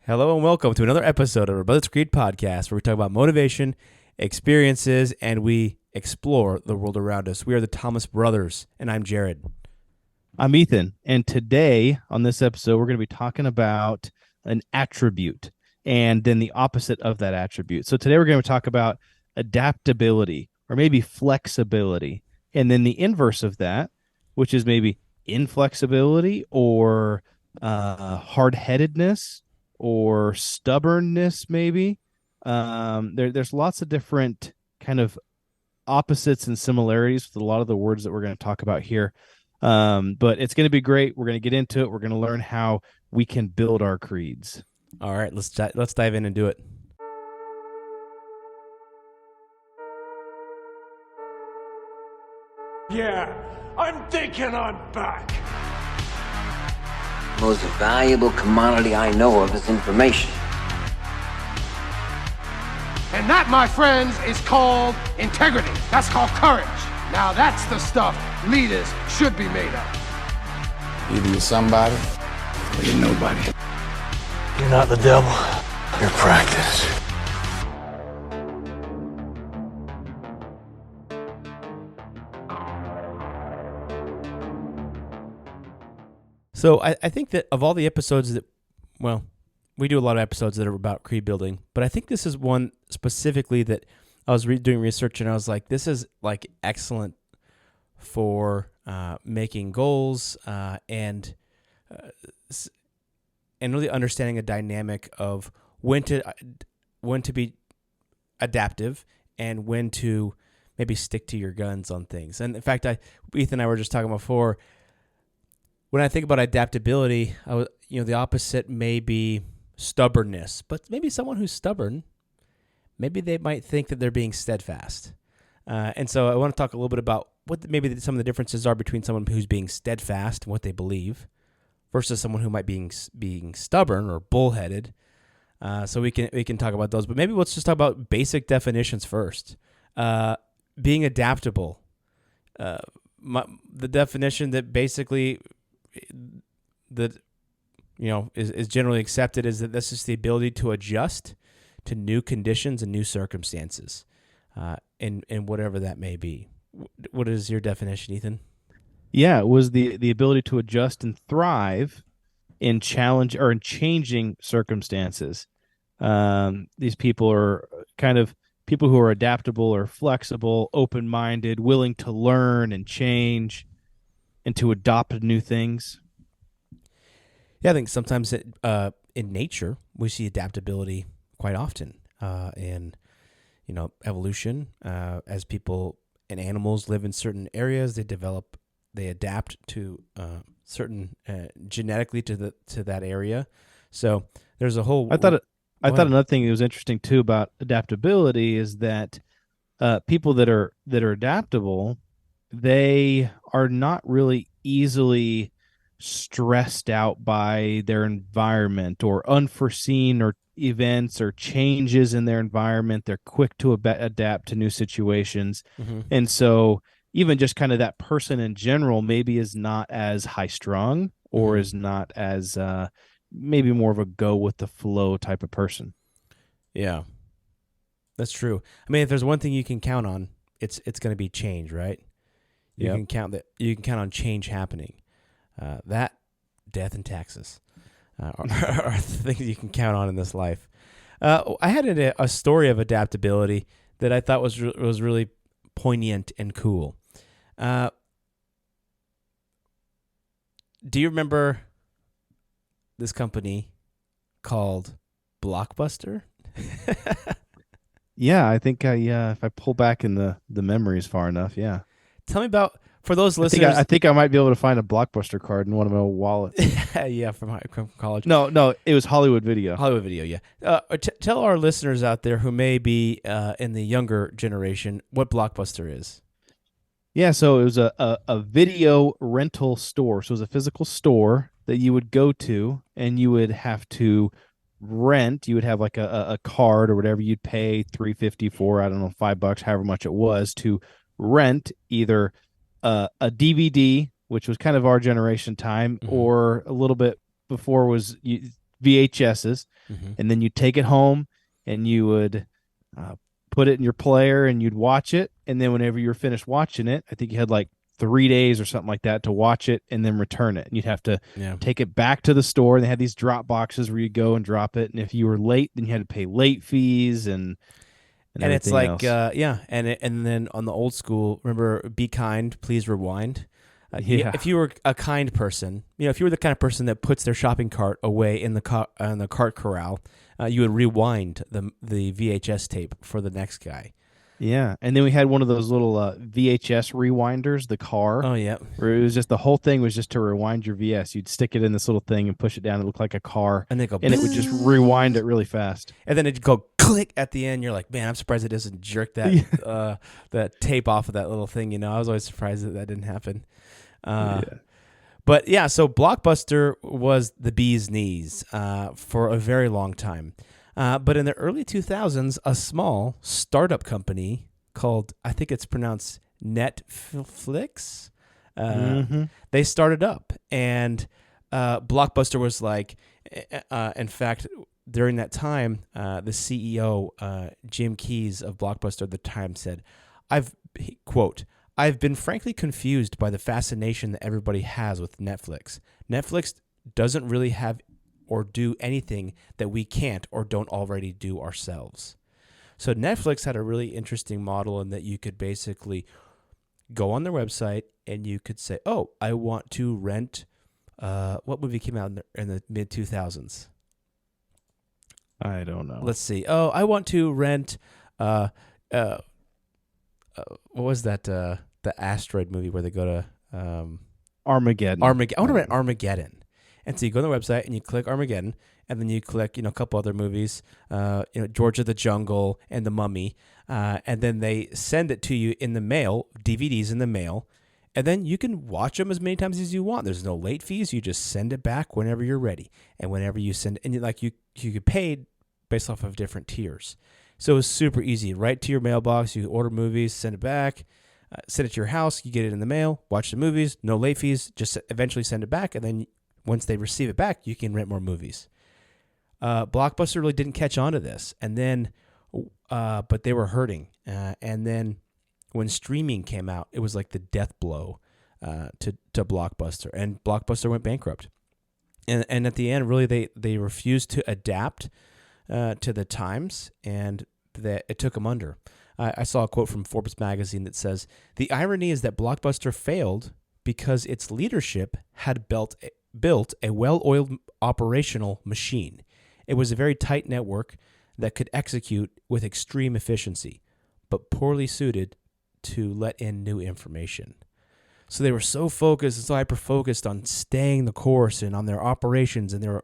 Hello and welcome to another episode of our Brothers Creed podcast, where we talk about motivation, experiences, and we explore the world around us. We are the Thomas Brothers, and I'm Jared. I'm Ethan, and today on this episode, we're going to be talking about an attribute and then the opposite of that attribute. So today we're going to talk about adaptability or maybe flexibility, and then the inverse of that, which is maybe inflexibility or hardheadedness or stubbornness, maybe. There's lots of different kind of opposites and similarities with a lot of the words that we're going to talk about here. But it's going to be great. We're going to get into it. We're going to learn how we can build our creeds. All right, let's dive in and do it. Yeah, I'm thinking I'm back. Most valuable commodity I know of is information. And that, my friends, is called integrity. That's called courage. Now that's the stuff leaders should be made of. Either you're somebody or you're nobody. You're not the devil. You're practice. So I think that of all the episodes that, well, we do a lot of episodes that are about creed building, but I think this is one specifically that I was doing research and I was like, this is like excellent for making goals and really understanding a dynamic of when to be adaptive and when to maybe stick to your guns on things. And in fact, Ethan and I were just talking before. When I think about adaptability, the opposite may be stubbornness, but maybe someone who's stubborn, maybe they might think that they're being steadfast. And so I want to talk a little bit about what maybe some of the differences are between someone who's being steadfast and what they believe versus someone who might be being stubborn or bullheaded. So we can talk about those, but maybe let's just talk about basic definitions first. Being adaptable, the definition that basically that is generally accepted is that this is the ability to adjust to new conditions and new circumstances, in whatever that may be. What is your definition, Ethan? Yeah, it was the ability to adjust and thrive in challenge or in changing circumstances. These people are kind of people who are adaptable or flexible, open-minded, willing to learn and change and to adopt new things. Yeah, I think sometimes in nature we see adaptability quite often in evolution. As people and animals live in certain areas, they adapt to certain genetically to that area. So there's a whole. I thought another thing that was interesting too about adaptability is that people that are adaptable, they are not really easily stressed out by their environment or unforeseen or events or changes in their environment. They're quick to adapt to new situations. Mm-hmm. And so even just kind of that person in general maybe is not as high strung or is not as maybe more of a go with the flow type of person. Yeah, that's true. I mean, if there's one thing you can count on, it's going to be change, right? You can count on change happening. That, death, and taxes are the things you can count on in this life. I had a story of adaptability that I thought was really poignant and cool. Do you remember this company called Blockbuster? Yeah, I think if I pull back in the memories far enough, yeah. Tell me about, for those listeners. I think I might be able to find a Blockbuster card in one of my wallets. Yeah, from college. No, it was Hollywood Video. Hollywood Video, yeah. Tell our listeners out there who may be in the younger generation what Blockbuster is. Yeah, so it was a video rental store. So it was a physical store that you would go to, and you would have to rent. You would have like a card or whatever. You'd pay $3.50 for, I don't know, $5, however much it was, to rent either a DVD, which was kind of our generation time, or a little bit before was VHSs, Mhm. and then you take it home and you would put it in your player and you'd watch it. And then whenever you were finished watching it, I think you had like 3 days or something like that to watch it and then return it. And you'd have to Yeah. take it back to the store. And they had these drop boxes where you go and drop it. And if you were late, then you had to pay late fees and And it's everything like, else. and then on the old school, remember, be kind, please rewind. Yeah. If you were a kind person, if you were the kind of person that puts their shopping cart away in the cart corral, you would rewind the VHS tape for the next guy. Yeah. And then we had one of those little VHS rewinders, the car. Oh yeah, Where it was just the whole thing was just to rewind your VS. You'd stick it in this little thing and push it down. It looked like a car, and they go, and it would just rewind it really fast. and then it'd go click at the end. You're like, man, I'm surprised it doesn't jerk that that tape off of that little thing. I was always surprised that didn't happen. But yeah, so Blockbuster was the bee's knees for a very long time. But in the early 2000s, a small startup company called, I think it's pronounced Netflix, they started up. And Blockbuster was like, in fact, during that time, the CEO, Jim Keyes of Blockbuster at the time said, I've been frankly confused by the fascination that everybody has with Netflix. Netflix doesn't really have or do anything that we can't or don't already do ourselves. So Netflix had a really interesting model in that you could basically go on their website and you could say, oh, I want to rent, what movie came out in the mid-2000s? I don't know. Let's see. Oh, I want to rent, what was that? The asteroid movie where they go to Armageddon. I want to rent Armageddon. And so you go on the website and you click Armageddon, and then you click, a couple other movies, George of the Jungle and The Mummy, and then they send it to you in the mail, DVDs in the mail, and then you can watch them as many times as you want. There's no late fees. You just send it back whenever you're ready, and whenever you send it, and you get paid based off of different tiers. So it's super easy. Right to your mailbox, you order movies, send it back, send it to your house, you get it in the mail, watch the movies, no late fees, just eventually send it back, and then once they receive it back, you can rent more movies. Blockbuster really didn't catch on to this, and then, but they were hurting. And then when streaming came out, it was like the death blow to Blockbuster, and Blockbuster went bankrupt. And at the end, really, they refused to adapt to the times, and that it took them under. I saw a quote from Forbes magazine that says, "The irony is that Blockbuster failed because its leadership had built a well-oiled operational machine. It was a very tight network that could execute with extreme efficiency, but poorly suited to let in new information." So they were so focused and so hyper-focused on staying the course and on their operations and their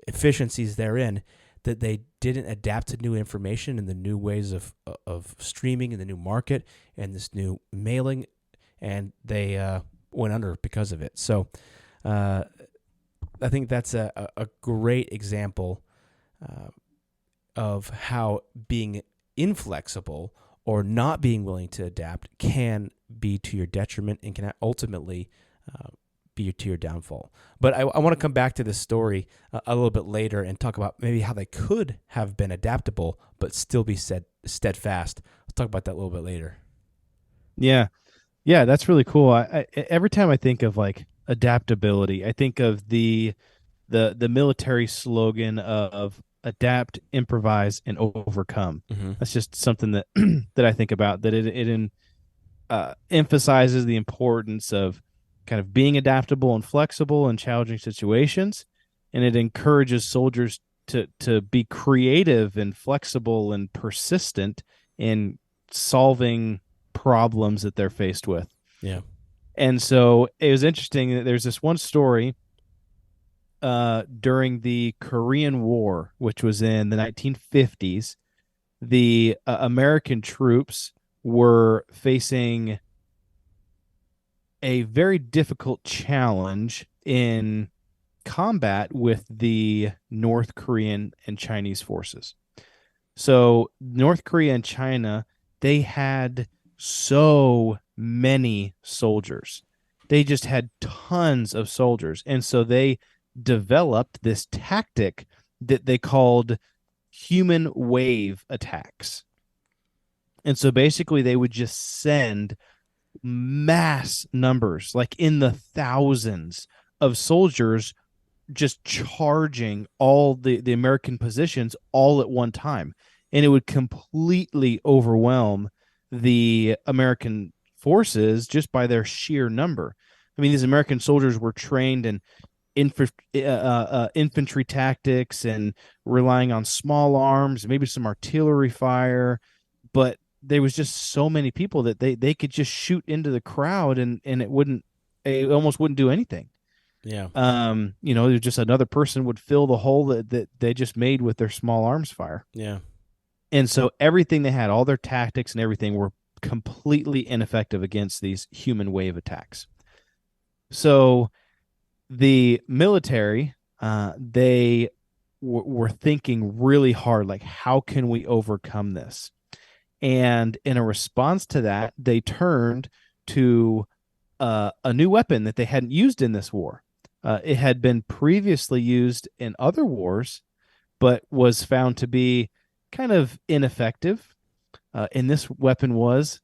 efficiencies therein that they didn't adapt to new information and the new ways of streaming and the new market and this new mailing, and they went under because of it. So I think that's a great example of how being inflexible or not being willing to adapt can be to your detriment and can ultimately be to your downfall. But I want to come back to this story a little bit later and talk about maybe how they could have been adaptable but still be steadfast. I'll talk about that a little bit later. Yeah, that's really cool. I every time I think of like adaptability, I think of the military slogan of adapt, improvise, and overcome. Mm-hmm. That's just something that that I think about. That it emphasizes the importance of kind of being adaptable and flexible in challenging situations, and it encourages soldiers to be creative and flexible and persistent in solving problems that they're faced with. Yeah. And so it was interesting that there's this one story during the Korean War, which was in the 1950s. The American troops were facing a very difficult challenge in combat with the North Korean and Chinese forces. So North Korea and China, they had so many soldiers. They just had tons of soldiers. And so they developed this tactic that they called human wave attacks. And so basically they would just send mass numbers, like in the thousands of soldiers, just charging all the American positions all at one time. And it would completely overwhelm the American forces just by their sheer number. I mean, these American soldiers were trained in infantry tactics and relying on small arms, maybe some artillery fire, but there was just so many people that they could just shoot into the crowd and it almost wouldn't do anything. Yeah. Just another person would fill the hole that they just made with their small arms fire. Yeah. And so everything they had, all their tactics and everything were completely ineffective against these human wave attacks. So the military, they were thinking really hard, like, how can we overcome this? And in a response to that, they turned to a new weapon that they hadn't used in this war. It had been previously used in other wars, but was found to be kind of ineffective. And this weapon was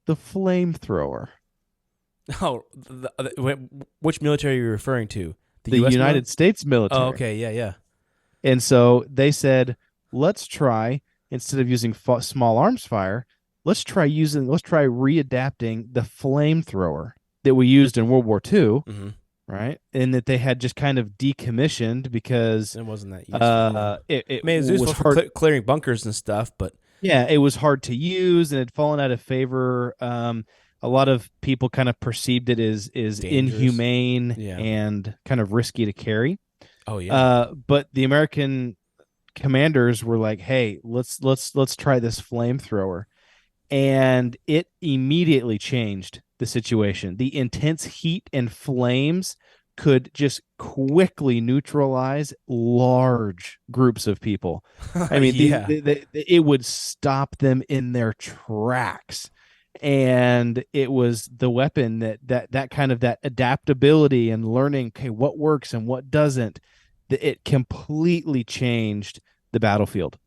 the flamethrower. Oh, which military are you referring to? The US United States military. Oh, okay. Yeah, yeah. And so they said, let's try, instead of using small arms fire, let's try readapting the flamethrower that we used in World War II, right? And that they had just kind of decommissioned because it wasn't that useful. It was useful for clearing bunkers and stuff, but yeah, it was hard to use and had fallen out of favor. A lot of people kind of perceived it as inhumane and kind of risky to carry. Oh yeah. But the American commanders were like, "Hey, let's try this flamethrower," and it immediately changed the situation. The intense heat and flames could just quickly neutralize large groups of people. I mean, it would stop them in their tracks. And it was the weapon that kind of that adaptability and learning, okay, what works and what doesn't, it completely changed the battlefield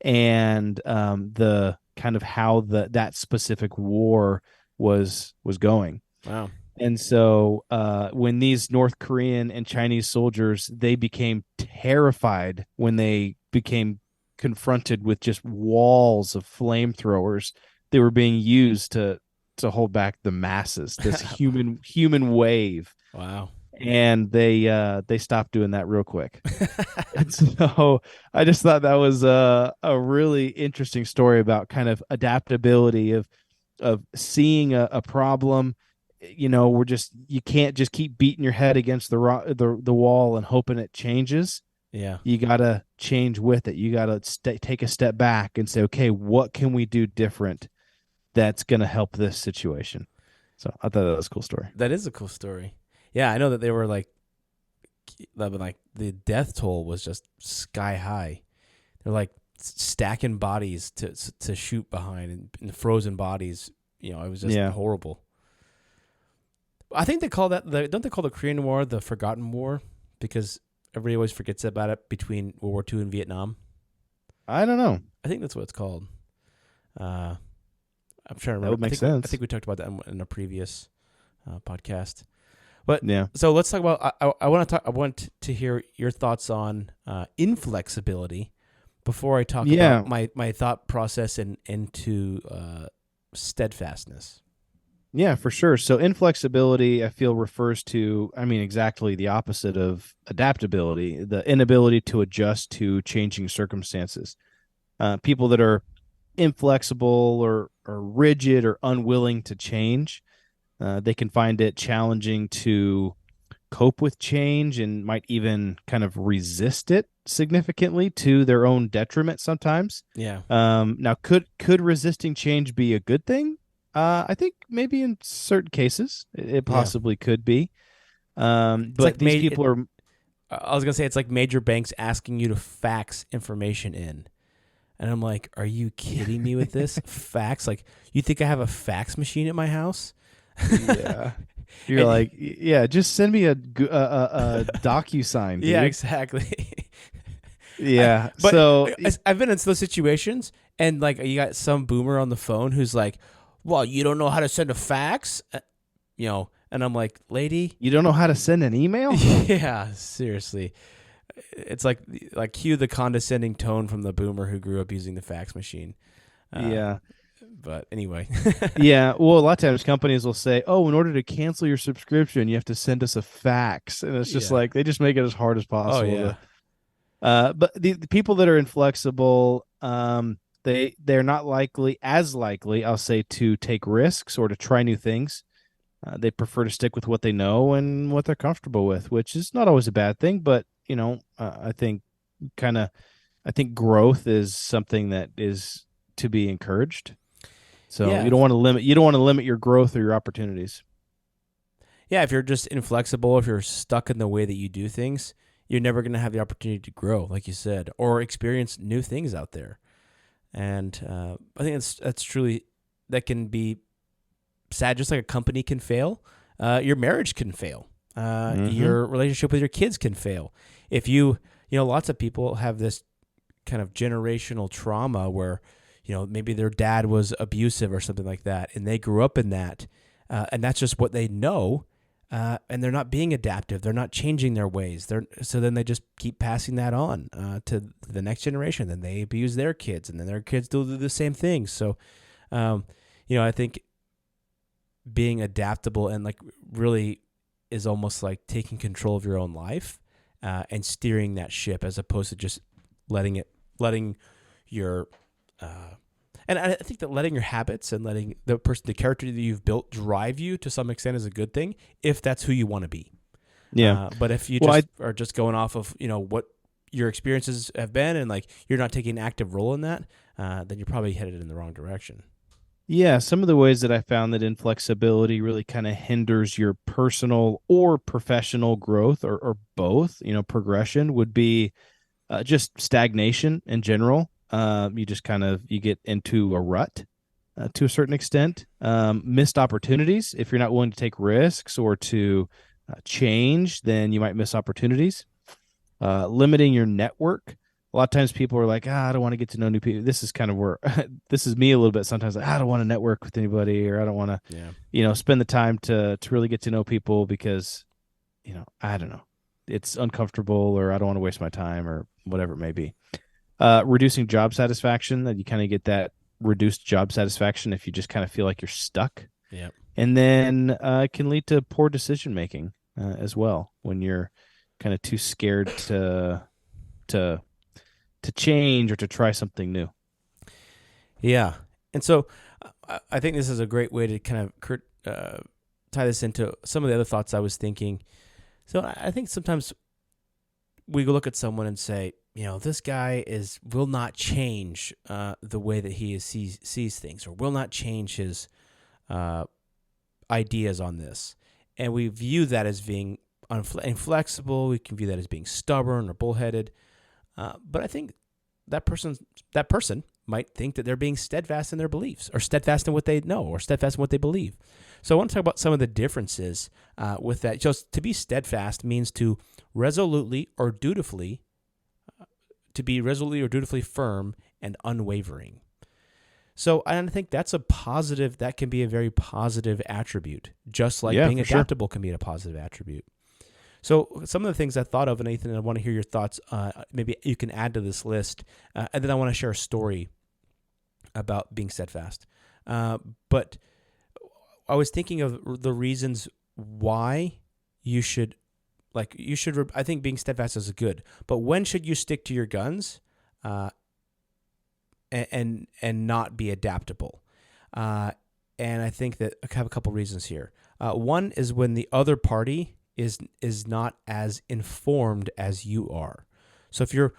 and the kind of how that specific war was going. Wow. And so when these North Korean and Chinese soldiers, they became terrified when they became confronted with just walls of flamethrowers. They were being used to hold back the masses, this human wave. Wow. And they stopped doing that real quick. And so I just thought that was a really interesting story about kind of adaptability of seeing a problem. You can't just keep beating your head against the wall and hoping it changes. Yeah. You got to change with it. You got to take a step back and say, okay, what can we do different that's going to help this situation? So I thought that was a cool story. That is a cool story. Yeah, I know that they were like the death toll was just sky high. They're like stacking bodies to shoot behind and frozen bodies. It was just horrible. I think they call don't they call the Korean War the Forgotten War because everybody always forgets about it between World War II and Vietnam? I don't know. I think that's what it's called. I'm trying to remember. That would make sense. I think we talked about that in a previous podcast. But yeah. So let's talk about. I want to hear your thoughts on inflexibility before I talk about my thought process into steadfastness. Yeah, for sure. So inflexibility, I feel, refers to, exactly the opposite of adaptability, the inability to adjust to changing circumstances. People that are inflexible or rigid or unwilling to change, they can find it challenging to cope with change and might even kind of resist it significantly to their own detriment sometimes. Yeah. Now, could resisting change be a good thing? I think maybe in certain cases it possibly could be. But like these people are. I was gonna say it's like major banks asking you to fax information in, and I'm like, are you kidding me with this fax? Like, you think I have a fax machine at my house? Yeah. You're And- like, yeah, just send me a DocuSign, dude. yeah, exactly. Yeah. But So I've been in those situations, and like you got some boomer on the phone who's like, "Well, you don't know how to send a fax," and I'm like, "Lady, you don't know how to send an email? yeah, seriously." It's like cue the condescending tone from the boomer who grew up using the fax machine. Yeah. But anyway, Yeah. Well, a lot of times companies will say, "Oh, in order to cancel your subscription, you have to send us a fax," and it's just Yeah. like they just make it as hard as oh possible. yeah, But the people that are inflexible, they're not as likely, I'll say, to take risks or to try new things. They prefer to stick with what they know and what they're comfortable with, which is not always a bad thing. But I think I think growth is something that is to be encouraged. So Yeah. you don't want to limit your growth or your opportunities. yeah. If you're just inflexible, if you're stuck in the way that you do things, you're never going to have the opportunity to grow, like you said, or experience new things out there. And I think that's truly, that can be sad. Just like a company can fail, your marriage can fail, your relationship with your kids can fail. If lots of people have this kind of generational trauma where, maybe their dad was abusive or something like that, and they grew up in that, and that's just what they know. And they're not being adaptive. They're not changing their ways. So then they just keep passing that on to the next generation. Then they abuse their kids, and then their kids do the same thing. So, I think being adaptable and like really is almost like taking control of your own life and steering that ship, as opposed to just letting your and I think that letting your habits and letting the character that you've built drive you to some extent is a good thing if that's who you want to be. Yeah. But if you are just going off of, what your experiences have been, and like you're not taking an active role in that, then you're probably headed in the wrong direction. Yeah, some of the ways that I found that inflexibility really kind of hinders your personal or professional growth, or both, progression, would be just stagnation in general. You just you get into a rut to a certain extent. Missed opportunities. If you're not willing to take risks or to change, then you might miss opportunities. Limiting your network. A lot of times people are like, I don't want to get to know new people. This is kind of where this is me a little bit sometimes. Like, I don't want to network with anybody, or I don't want to, spend the time to really get to know people because, I don't know, it's uncomfortable, or I don't want to waste my time, or whatever it may be. Reducing job satisfaction, that you kind of get that reduced job satisfaction if you just kind of feel like you're stuck. Yeah. And then it can lead to poor decision making as well, when you're kind of too scared to change or to try something new. Yeah. And so I think this is a great way to kind of tie this into some of the other thoughts I was thinking. So I think sometimes we look at someone and say, this guy will not change the way that he sees things, or will not change his ideas on this. And we view that as being inflexible. We can view that as being stubborn or bullheaded. But I think that person might think that they're being steadfast in their beliefs, or steadfast in what they know, or steadfast in what they believe. So I want to talk about some of the differences with that. Just to be steadfast means to resolutely or dutifully firm and unwavering. So I think that's that can be a very positive attribute, just like being adaptable can be a positive attribute. So some of the things I thought of, and Nathan, I want to hear your thoughts. Maybe you can add to this list, and then I want to share a story about being steadfast. But I was thinking of the reasons why you should. I think being steadfast is good, but when should you stick to your guns, and not be adaptable? And I think that I have a couple reasons here. One is when the other party is not as informed as you are. So if you're,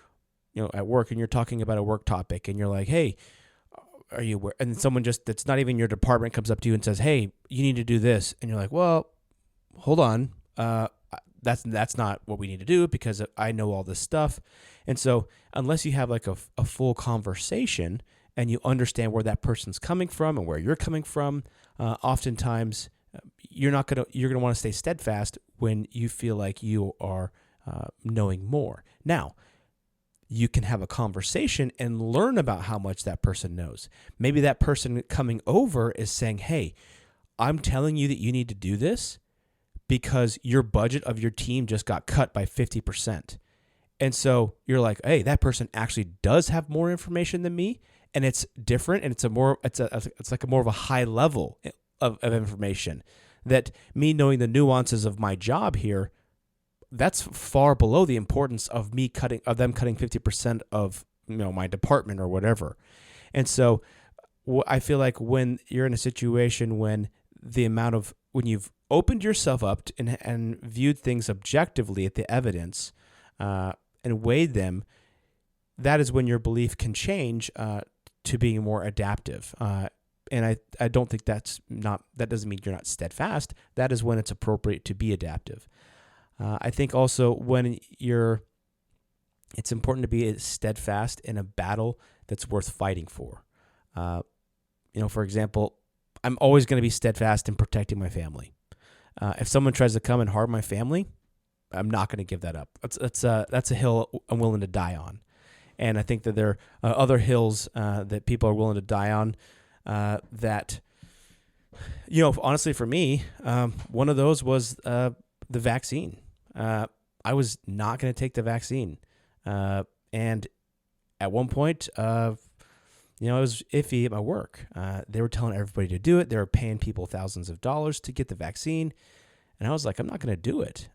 at work and you're talking about a work topic and you're like, hey, are you aware? And someone that's not even your department comes up to you and says, hey, you need to do this. And you're like, well, hold on. That's not what we need to do because I know all this stuff. And so unless you have like a full conversation and you understand where that person's coming from and where you're coming from, oftentimes you're gonna want to stay steadfast when you feel like you are knowing more. Now, you can have a conversation and learn about how much that person knows. Maybe that person coming over is saying, hey, I'm telling you that you need to do this because your budget of your team just got cut by 50%. And so you're like, hey, that person actually does have more information than me, and it's different, and it's like a more of a high level of information that me knowing the nuances of my job here, that's far below the importance of them cutting 50% of my department or whatever. And so I feel like when you're in a situation when you've opened yourself up and viewed things objectively at the evidence and weighed them, that is when your belief can change to being more adaptive. And I don't think that doesn't mean you're not steadfast. That is when it's appropriate to be adaptive. I think also it's important to be steadfast in a battle that's worth fighting for. For example, I'm always going to be steadfast in protecting my family. If someone tries to come and harm my family, I'm not going to give that up. That's a hill I'm willing to die on. And I think that there are other hills that people are willing to die on that, honestly for me, one of those was the vaccine. I was not going to take the vaccine. And at one point, it was iffy at my work. They were telling everybody to do it. They were paying people thousands of dollars to get the vaccine. And I was like, I'm not going to do it.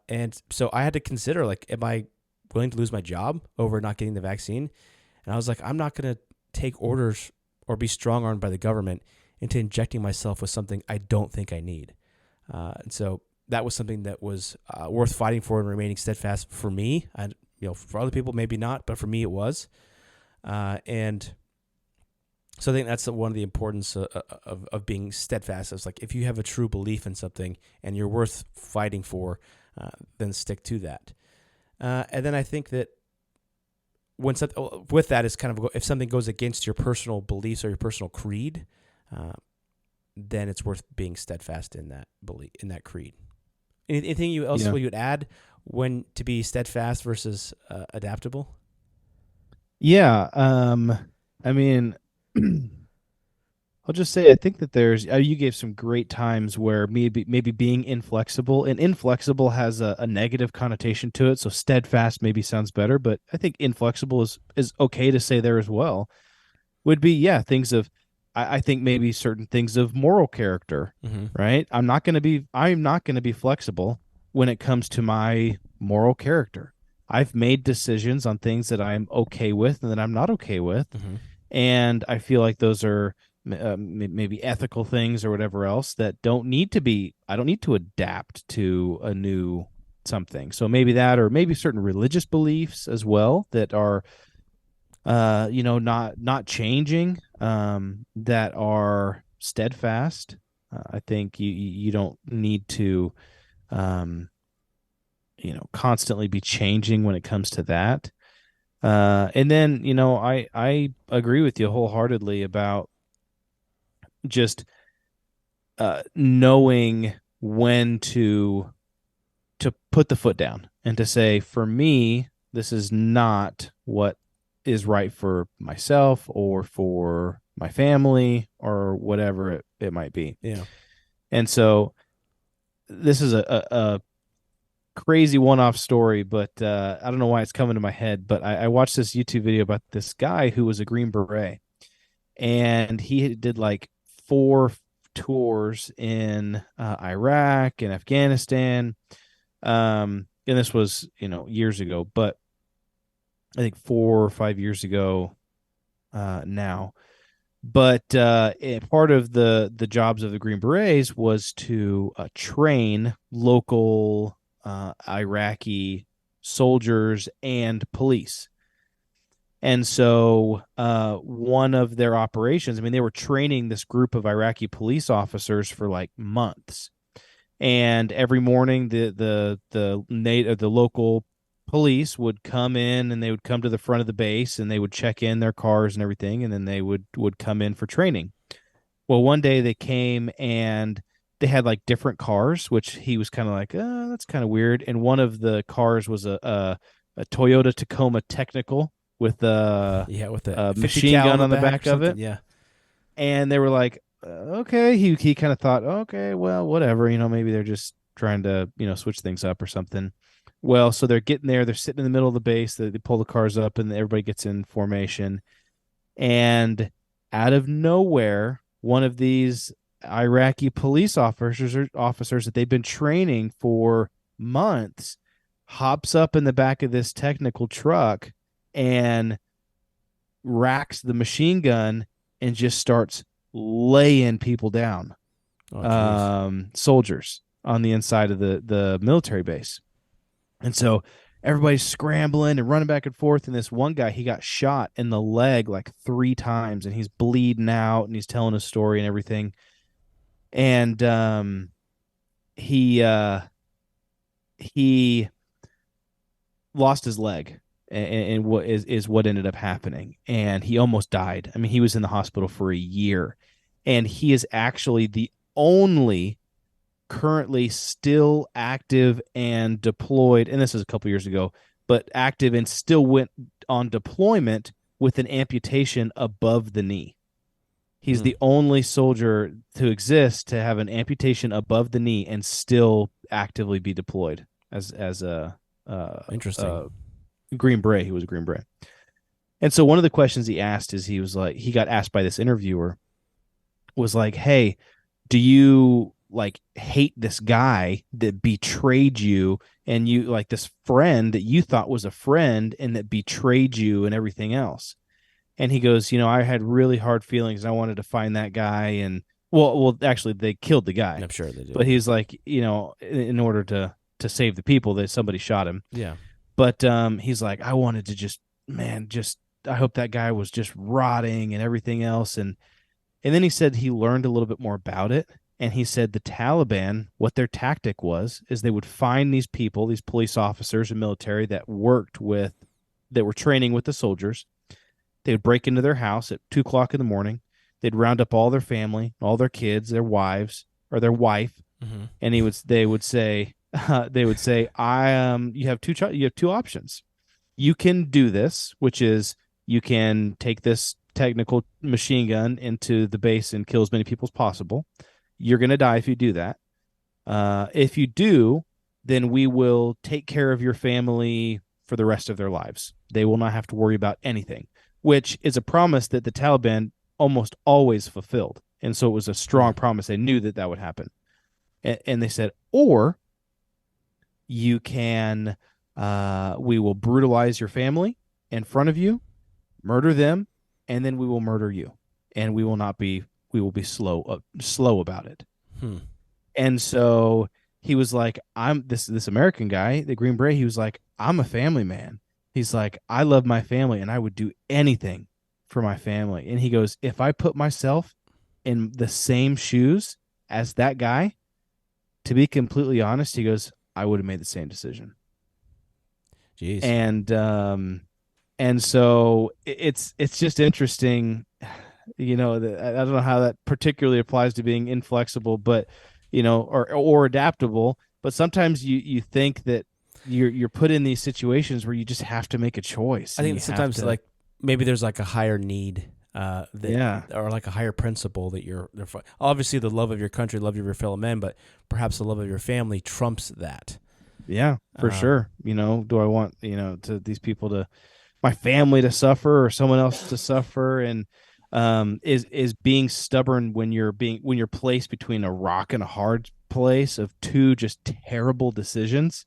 And so I had to consider, am I willing to lose my job over not getting the vaccine? And I was like, I'm not going to take orders or be strong-armed by the government into injecting myself with something I don't think I need. And so that was something that was worth fighting for and remaining steadfast for me. For other people, maybe not, but for me, it was. And so I think that's one of the importance of being steadfast. It's like if you have a true belief in something and you're worth fighting for, then stick to that. And then I think that with that is kind of if something goes against your personal beliefs or your personal creed, then it's worth being steadfast in that belief, in that creed. Anything you would add when to be steadfast versus adaptable? Yeah. I mean, I'll just say I think that there's you gave some great times where maybe being inflexible, and inflexible has a negative connotation to it, so steadfast maybe sounds better, but I think inflexible is okay to say there as well. Would be things of I think maybe certain things of moral character, right? I'm not going to be flexible when it comes to my moral character. I've made decisions on things that I'm okay with and that I'm not okay with. And I feel like those are maybe ethical things or whatever else that I don't need to adapt to a new something. So maybe that, or maybe certain religious beliefs as well that are, not changing, that are steadfast. I think you don't need to, constantly be changing when it comes to that. And then, I agree with you wholeheartedly about just knowing when to put the foot down and to say, for me, this is not what is right for myself or for my family or whatever it might be. Yeah. And so this is a crazy one-off story, but I don't know why it's coming to my head, but I watched this YouTube video about this guy who was a Green Beret, and he did 4 tours in Iraq and Afghanistan. And this was, years ago, but I think 4 or 5 years ago now. But part of the jobs of the Green Berets was to train local Iraqi soldiers and police. And so one of their operations, they were training this group of Iraqi police officers for months. And every morning the local police would come in, and they would come to the front of the base, and they would check in their cars and everything, and then they would come in for training. Well, one day they came and they had like different cars, which he was kind of like, that's kind of weird. And one of the cars was a Toyota Tacoma Technical with with the a 50 machine cal gun on the back or back of something. it. Yeah. And they were like, okay. He kind of thought, okay, well, whatever. Maybe they're just trying to switch things up or something. Well, so they're getting there. They're sitting in the middle of the base. They pull the cars up, and everybody gets in formation. And out of nowhere, one of these Iraqi police officers that they've been training for months hops up in the back of this technical truck and racks the machine gun and just starts laying people down, soldiers on the inside of the military base. And so everybody's scrambling and running back and forth. And this one guy, he got shot in the leg like 3 times, and he's bleeding out, and he's telling a story and everything. And he lost his leg, and what is what ended up happening. And he almost died. I mean, he was in the hospital for a year, and he is actually the only currently still active and deployed, and this is a couple years ago, but active and still went on deployment with an amputation above the knee. He's the only soldier to exist to have an amputation above the knee and still actively be deployed as a Interesting. Green Beret. He was a Green Beret. And so one of the questions he asked is, he got asked by this interviewer, was like, hey, do you like hate this guy that betrayed you, and you like this friend that you thought was a friend and that betrayed you and everything else? And he goes, I had really hard feelings. I wanted to find that guy. And well, actually they killed the guy. I'm sure they did. But he's like, in order to save the people, that somebody shot him. Yeah. But he's like, I wanted to I hope that guy was just rotting and everything else. And then he said he learned a little bit more about it. And he said the Taliban, what their tactic was, is they would find these people, these police officers and military that were training with the soldiers. They would break into their house at 2:00 in the morning. They'd round up all their family, all their kids, their wives, or their wife. Mm-hmm. And they would say, you have two options. You can do this, which is you can take this technical machine gun into the base and kill as many people as possible. You're going to die if you do that. If you do, then we will take care of your family for the rest of their lives. They will not have to worry about anything, which is a promise that the Taliban almost always fulfilled. And so it was a strong promise. They knew that would happen. And they said, or you can, we will brutalize your family in front of you, murder them, and then we will murder you. And we will be slow about it. And so he was like, I'm this American guy, the Green Beret. He was like, I'm a family man. He's like, I love my family and I would do anything for my family. And he goes, if I put myself in the same shoes as that guy, to be completely honest, he goes, I would have made the same decision. Jeez. And so it's just interesting. I don't know how that particularly applies to being inflexible, but or adaptable. But sometimes you think that you're put in these situations where you just have to make a choice. I think sometimes like maybe there's like a higher need, or like a higher principle that you're obviously the love of your country, love of your fellow men, but perhaps the love of your family trumps that. Yeah, for sure. Do I want to these people to my family to suffer or someone else to suffer? And is being stubborn when you're placed between a rock and a hard place of two just terrible decisions.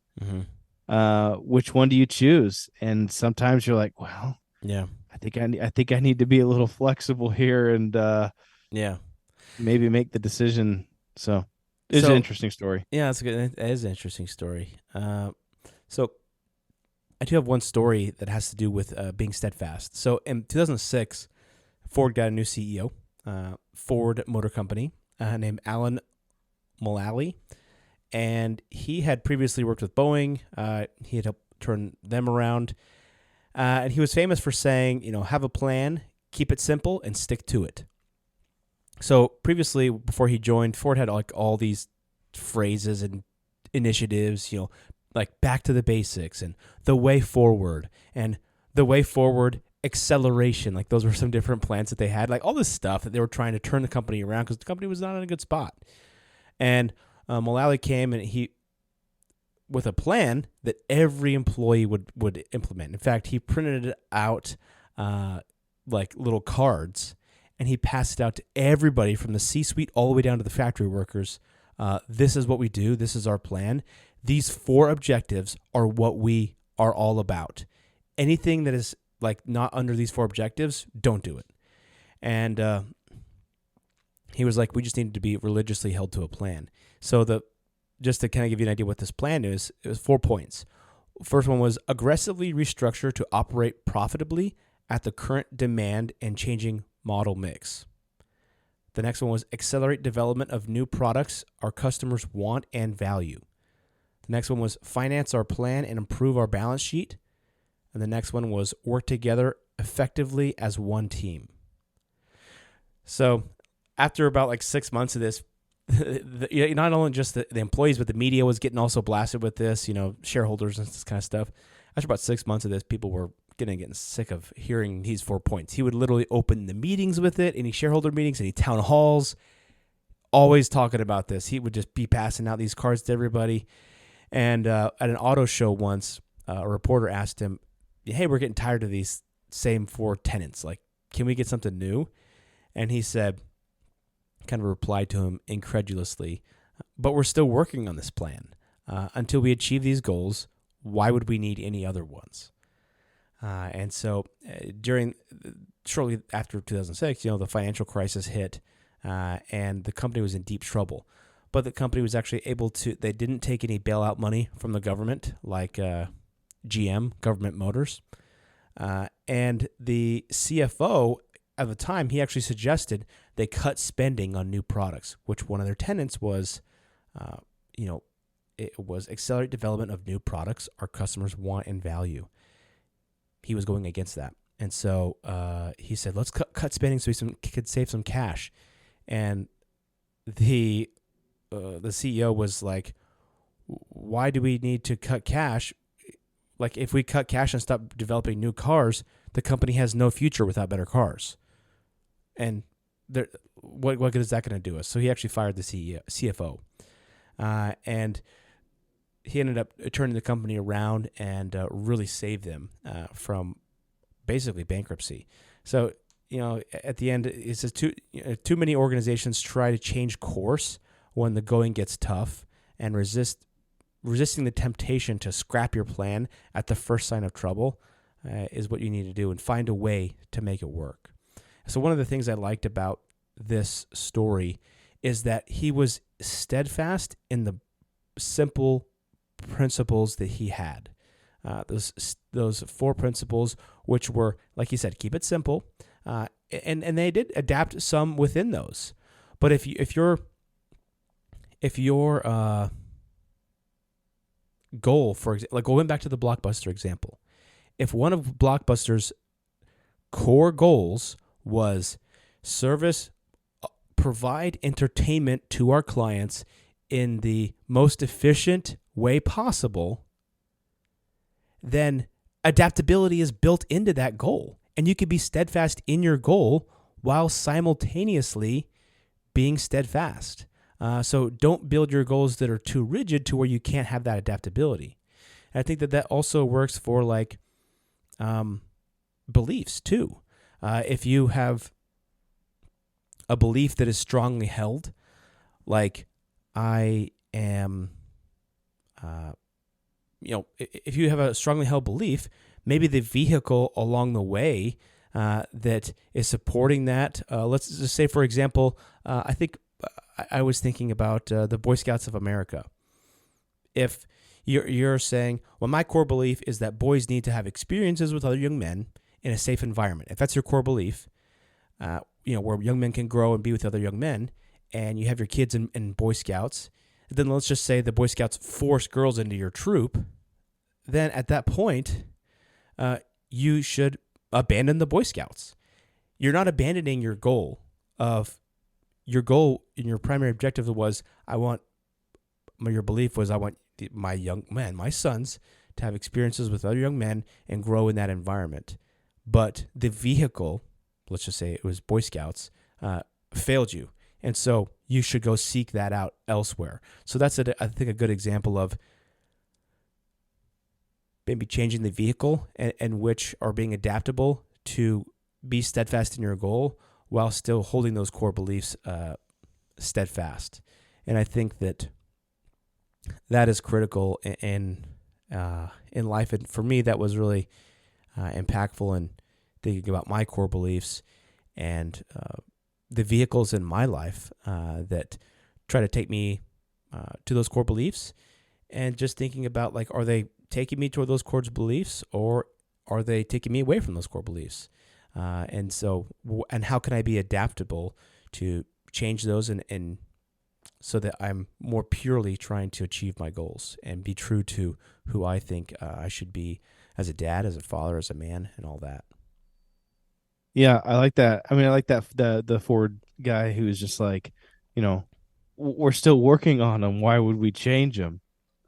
Which one do you choose? And sometimes you're like, well, yeah, I think I need to be a little flexible here and maybe make the decision. So it's an interesting story. Yeah, that's good. It is an interesting story. So I do have one story that has to do with being steadfast. So in 2006, Ford got a new CEO, Ford Motor Company, named Alan Mulally, and he had previously worked with Boeing. He had helped turn them around, and he was famous for saying, have a plan, keep it simple, and stick to it. So previously, before he joined, Ford had like all these phrases and initiatives, like back to the basics and the way forward and the way forward acceleration. Like those were some different plans that they had, like all this stuff that they were trying to turn the company around because the company was not in a good spot. And Mullally came and he with a plan that every employee would implement. In fact, he printed out like little cards, and he passed it out to everybody from the C-suite all the way down to the factory workers. This is what we do. This is our plan. These 4 objectives are what we are all about. Anything that is like not under these 4 objectives, don't do it. And he was like, we just needed to be religiously held to a plan. So just to kind of give you an idea what this plan is, it was 4 points. First one was aggressively restructure to operate profitably at the current demand and changing model mix. The next one was accelerate development of new products our customers want and value. The next one was finance our plan and improve our balance sheet. And the next one was work together effectively as one team. So after about like 6 months of this, not only just the employees, but the media was getting also blasted with this, shareholders and this kind of stuff. After about 6 months of this, people were getting sick of hearing these 4 points. He would literally open the meetings with it, any shareholder meetings, any town halls, always talking about this. He would just be passing out these cards to everybody. And at an auto show once, a reporter asked him, hey, we're getting tired of these same 4 tenets. Like, can we get something new? And he said, kind of replied to him incredulously, but we're still working on this plan. Until we achieve these goals, why would we need any other ones? And so shortly after 2006, the financial crisis hit, and the company was in deep trouble. But the company was actually they didn't take any bailout money from the government like GM, Government Motors. And the CFO at the time, he actually suggested they cut spending on new products, which one of their tenets was, it was accelerate development of new products our customers want and value. He was going against that. And so he said, let's cut spending so we could save some cash. And the CEO was like, why do we need to cut cash? Like, if we cut cash and stop developing new cars, the company has no future without better cars. And what good is that going to do us? So he actually fired the CFO. And he ended up turning the company around and really saved them from basically bankruptcy. So, at the end, it says too many organizations try to change course when the going gets tough, and resisting the temptation to scrap your plan at the first sign of trouble is what you need to do, and find a way to make it work. So one of the things I liked about this story is that he was steadfast in the simple principles that he had. Those 4 principles, which were, like he said, keep it simple, and they did adapt some within those. But if your goal, for example, like going back to the Blockbuster example, if one of Blockbuster's core goals was provide entertainment to our clients in the most efficient way possible, then adaptability is built into that goal. And you can be steadfast in your goal while simultaneously being steadfast. So don't build your goals that are too rigid to where you can't have that adaptability. And I think that also works for like beliefs too. If you have a belief that is strongly held, like I am, if you have a strongly held belief, maybe the vehicle along the way that is supporting that, let's just say, for example, I think I was thinking about the Boy Scouts of America. If you're saying, well, my core belief is that boys need to have experiences with other young men in a safe environment. If that's your core belief, where young men can grow and be with other young men, and you have your kids in Boy Scouts, then let's just say the Boy Scouts force girls into your troop, then at that point, you should abandon the Boy Scouts. You're not abandoning your goal of your goal and your primary objective was, your belief was, I want my sons to have experiences with other young men and grow in that environment. But the vehicle, let's just say it was Boy Scouts, failed you. And so you should go seek that out elsewhere. So that's, I think, a good example of maybe changing the vehicle and which are being adaptable to be steadfast in your goal while still holding those core beliefs steadfast. And I think that is critical in life. And for me, that was really impactful in thinking about my core beliefs and the vehicles in my life that try to take me to those core beliefs, and just thinking about, like, are they taking me toward those core beliefs, or are they taking me away from those core beliefs? And how can I be adaptable to change those and so that I'm more purely trying to achieve my goals and be true to who I think I should be as a dad, as a father, as a man, and all that. Yeah, I like that. I mean, I like that the Ford guy who was just like, we're still working on them. Why would we change them?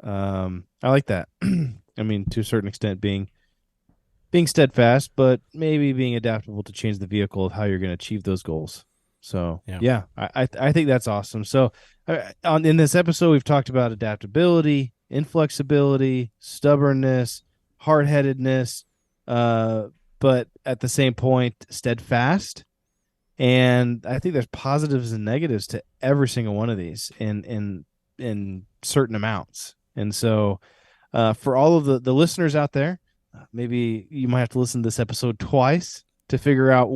I like that. I mean, to a certain extent, being steadfast, but maybe being adaptable to change the vehicle of how you're going to achieve those goals. So yeah, I think that's awesome. So in this episode, we've talked about adaptability, inflexibility, stubbornness, hardheadedness, but at the same point, steadfast. And I think there's positives and negatives to every single one of these in certain amounts. And so for all of the listeners out there, maybe you might have to listen to this episode twice to figure out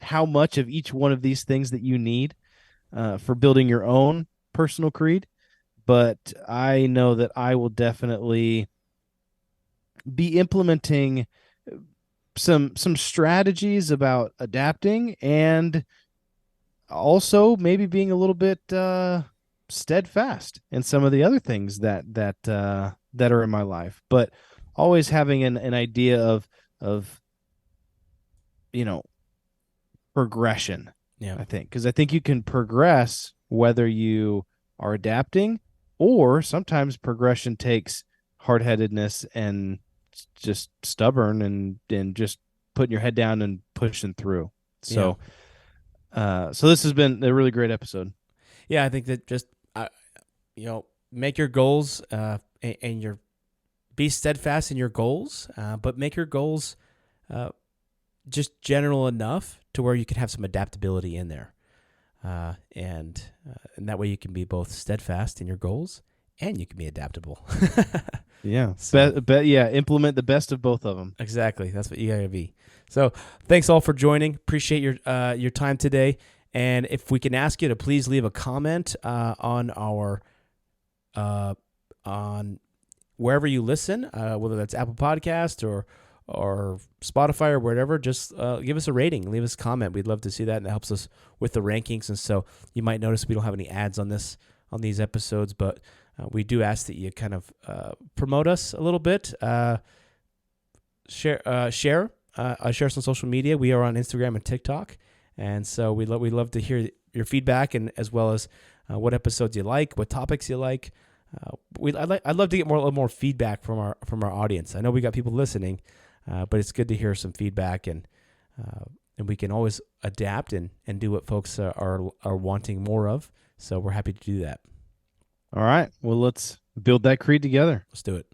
how much of each one of these things that you need for building your own personal creed. But I know that I will definitely be implementing some strategies about adapting, and also maybe being a little bit steadfast in some of the other things that are in my life, but always having an idea of progression. Yeah, I think, because I think you can progress whether you are adapting, or sometimes progression takes hard-headedness and just stubborn and just putting your head down and pushing through. So, so this has been a really great episode. Yeah, I think that just make your goals and be steadfast in your goals, but make your goals just general enough to where you can have some adaptability in there, and that way you can be both steadfast in your goals and you can be adaptable. Yeah. So, implement the best of both of them. Exactly. That's what you gotta be. So thanks all for joining. Appreciate your time today. And if we can ask you to please leave a comment on our on wherever you listen, whether that's Apple Podcast or Spotify or whatever, just give us a rating, leave us a comment. We'd love to see that, and that helps us with the rankings. And so you might notice we don't have any ads on these episodes, but we do ask that you kind of promote us a little bit. Share us on social media. We are on Instagram and TikTok, and so we love to hear your feedback, and as well as what episodes you like, what topics you like. I'd love to get a little more feedback from our audience. I know we got people listening, but it's good to hear some feedback, and we can always adapt and do what folks are wanting more of. So we're happy to do that. All right. Well, let's build that creed together. Let's do it.